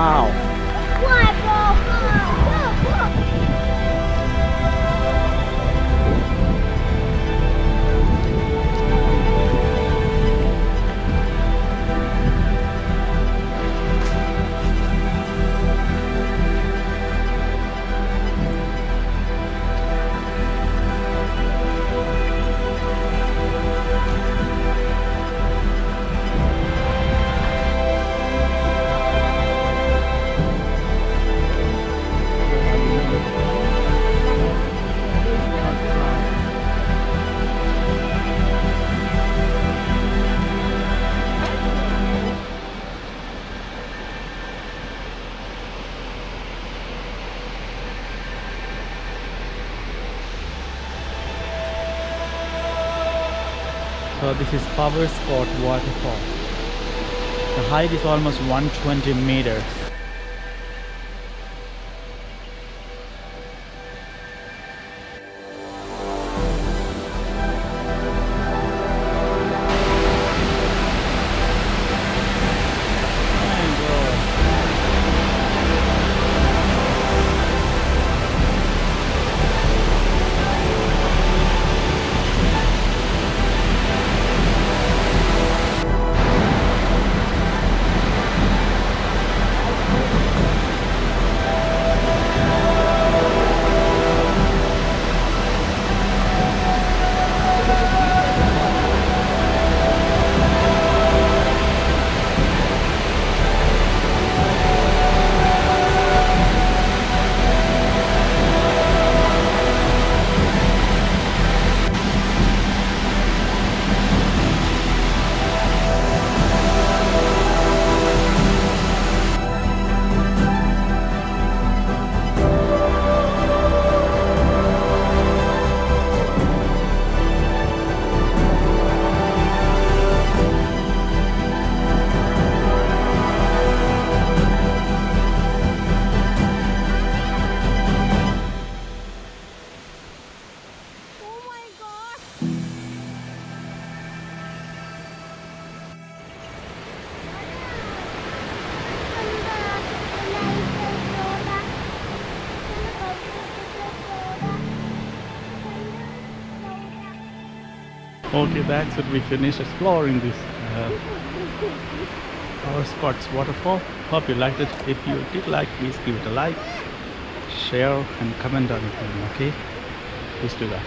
Wow. Why, bro? Look. So this is Power Spot Waterfall. The height is almost 120 meters. Man, bro. Oh my god. Okay, that's it. We finished exploring this Power Spots waterfall. Hope you liked it. If you did like, please give it a like, share, and comment on it. Okay, please do that.